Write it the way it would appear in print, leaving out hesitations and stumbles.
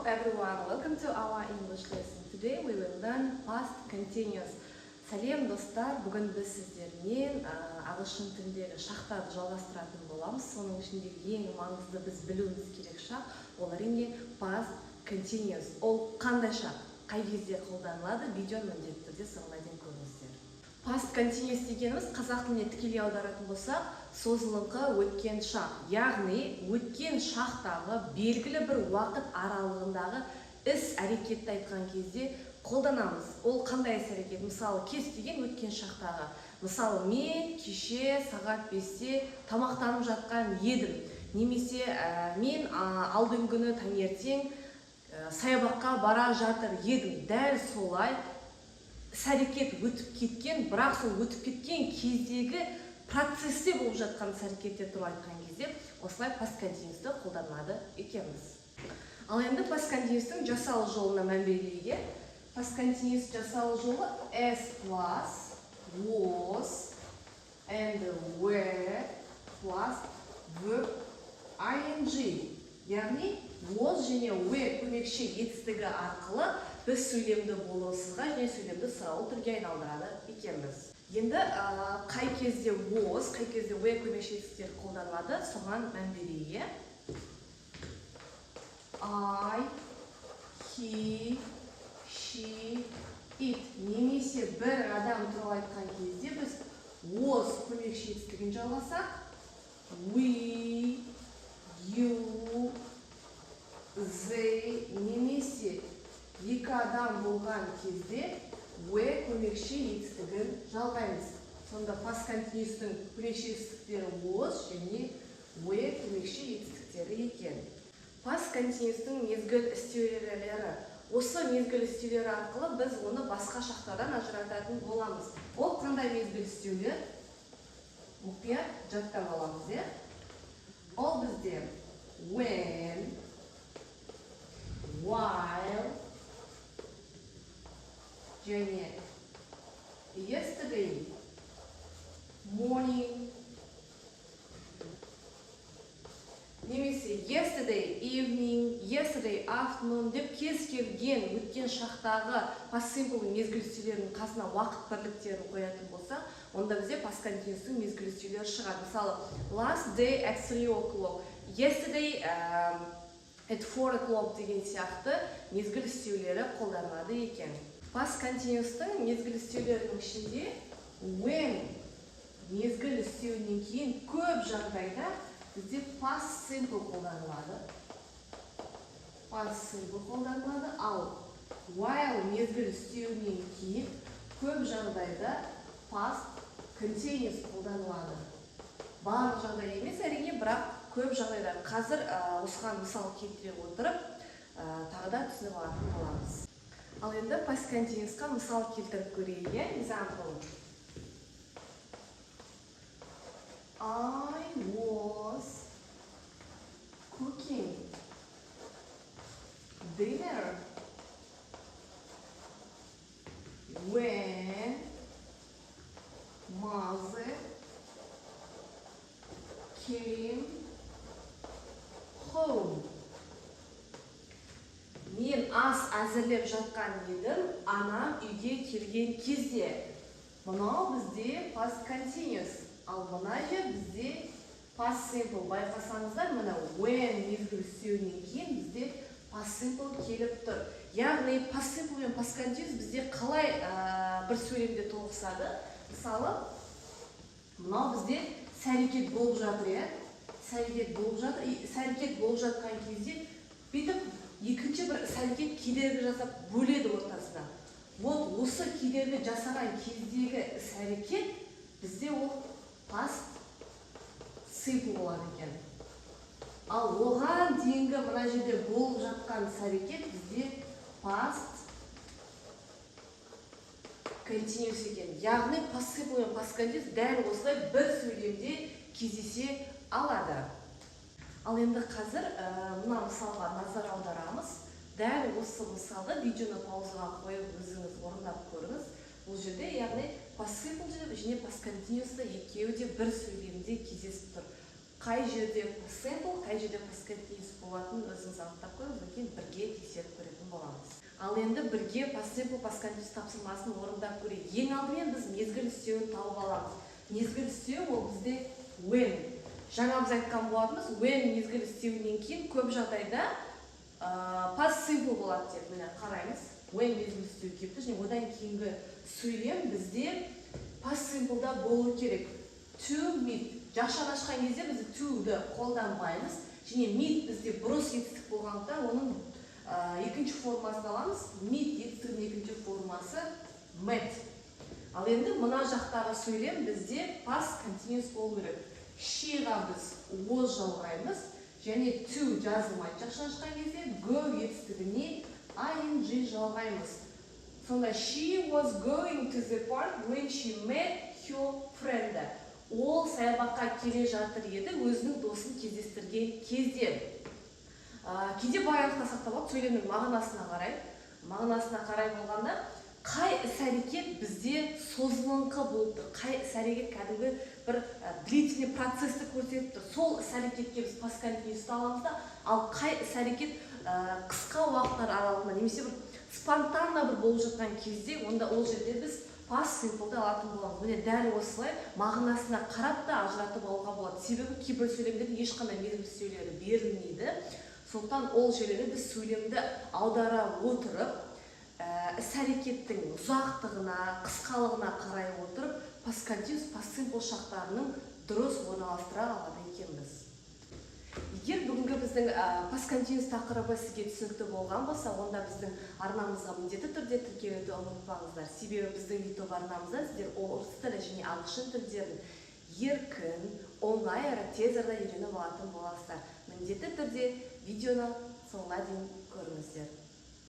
everyone, welcome to our English lesson. Today we will learn past continuous. Сәлем достар, бүгін біз сіздермен ағылшын тіліндегі шақтарды жалғастыратын боламыз. Соның ішіндегі ең маңызды біз білуіміз керек шақ, ол әрине past continuous. Ол қандай шақ? Қай кезде қолданылады? Видеоны міндетті түрде соңына дейін көріңіздер. Past continuous дегеніміз қазақ тіліне тікелей аударатын болсақ, созылыңқы өткен шақ. Яғни өткен шақтағы белгілі бір уақыт аралығындағы іс әрекетті айтқан кезде қолданамыз. Ол қандай іс әрекет? Мысалы, кез деген өткен шақтағы. Мысалы, мен кеше сағат 5-те тамақтанып жатқан едім. Немесе мен алдыңғы күні таңертең саябаққа бара жатыр едім. Дәл солай іс-әрекет өтіп кеткен, бірақ сол өтіп кеткен кездегі процесте болып жатқан іс-әрекеттер туралы айтқан кезде осылай past continuous'ты қолданады екенбіз. Ал енді past continuous'тың жасалу жолына мән берейік. Past continuous жасалу жолы as plus was and were plus verb ing. Яғни was және were көмекші етістігі арқылы біз сөйлемді болуысызға және сөйлемді сұраулы түрге айналдырады екенбіз. Енді қай кезде was, қай кезде were көмекші етістіктер қолданылады, соған мән берейік. I, he, she, it. Немесе бір адам туралы айтқан кезде біз was көмекші етістігін жалғасақ, we, you, they, немесе екі адам болған кезде were көмекші етістігін жалғаймыз. Сонда past continuous'тың көмекші етістіктері was және were көмекші етістіктері екен. Past continuous'тың мезгіл істеулері. Осы мезгіл істеулері арқылы біз оны басқа шақтардан ажырататын боламыз. Ол қандай мезгіл істеулер? Мұқият жаттап аламыз, е? Ол бізде when, while, және yesterday, morning, немесе yesterday evening, yesterday afternoon деп кез келген өткен шақтағы past simple мезгіл істеулерінің қасына уақыт бірліктерін қоятын болса, онда бізде past continuous'тың мезгіл істеулері шығады. Мысалы, last day at 3 o'clock, yesterday at 4 o'clock деген сияқты мезгіл істеулері қолданылады екен. Past continuous'тың мезгіл істеулерінің ішінде when мезгіл істеуінен кейін көп жағдайда бізде past simple қолданылады. Past simple қолданылады, ал while мезгіл істеуінен кейін көп жағдайда past continuous қолданылады. Барлық жағдай емес, әрине, бірақ көп жағдайда. Қазір осыған мысал келтіре отырып, тағы да түсініп алатын боламыз. Ал енді past continuous'қа мысал келтіріп көрейік. Example. I was cooking dinner when mother came home. Мен ас әзірлеп жатқан едім, анам үйге келген кезде. Мынау бізде past continuous. Ал мына жер бізде past simple. Байқасаңыздар, мына when мезгіл істеуінен кейін бізде past simple келіп тұр. Яғни past simple мен past continuous бізде қалай бір сөйлемде толықсады? Мысалы, мынау бізде іс-әрекет болып жатыр, е? Іс-әрекет болып жатқан кезде бүйтіп екінші бір іс-әрекет кедергі жасап бөледі ортасына. Вот осы кедергі жасаған кездегі іс-әрекет бізде ол past simple болады екен. Ал оған дейінгі мына жерде болып жатқан іс-әрекет бізде past continuous екен. Яғни past simple мен past continuous дәл осылай бір сөйлемде кездесе алады. Ал енді қазір мына мысалға назар аударамыз. Дәл осы мысалды видеоны паузаға қойып өзіңіз орындап көріңіз. Бұл жерде, яғни past simple және past continuous екеуі де бір сөйлемде кездесіп тұр. Қай жерде past simple, қай жерде past continuous болатынын өзіңіз анықтап көріңіз, кейін бірге тексеріп Ал енді бірге past simple past continuous тапсырмасын орындап көрейік. Ең алдымен біз мезгіл істеуін тауып аламыз. Мезгіл істеу ол бізде when. Жаңа біз айтқан болатынбыз, when мезгіл істеуінен кейін көп жағдайда past simple болады деп. Міне қараймыз. When мезгіл істеу келіпті, және одан кейінгі сөйлем бізде past simple'да болу керек. To meet. Жақшаны ашқан кезде біз to-ды қолданбаймыз. Және meet бізде бұрыс етістік болғандықтан оның екінші формасын аламыз. Meet етістігінің екінші формасы met. Ал енді мына жақтағы сөйлем бізде past continuous болу керек. She-ға біз was жалғаймыз, және to жазылмайды. Жақшаны ашқан кезде go етістігіне ing жалғаймыз. Сонда she was going to the park when she met her friend. Ол саябаққа келе жатыр еді, өзінің досын кездестірген кезде. Кейде байлықта сақталады, сөйлемнің мағынасына қарай болғанда, қай іс-әрекет бізде созылыңқы болып тұр, қай іс-әрекет кәдімгі бір длительный процесті көрсетіп тұр. Сол іс-әрекетке біз past continuous аламыз да, ал қай іс-әрекет қысқа уақыттар аралығында немесе бір спонтанно бір болып жатқан кезде, онда ол жерде біз past simple'ды алатын боламыз. Міне дәл осылай мағынасына қарап та ажыратып алуға болады. Себебі кейбір сөйлемдердің ешқандай мезгіл сөйлері берілмейді. Сондықтан ол жерлерде біз сөйлемді аудара отырып, іс-әрекеттің ұзақтығына, қысқалығына қарай отырып, past continuous, past simple шақтарының дұрыс орналастыра алады екенбіз. Егер бүгінгі біздің past continuous тақырыбы сізге түсінікті болған болса, онда біздің арнамызға міндетті түрде тіркелуді ұмытпаңыздар. Себебі біздің YouTube арнамызда сіздер орыс тілі және ағылшын тілдерін еркін, оңай әрі тез арада үйреніп алатын боласыздар. Міндетті түрде видеоны соңына дейін көріңіздер.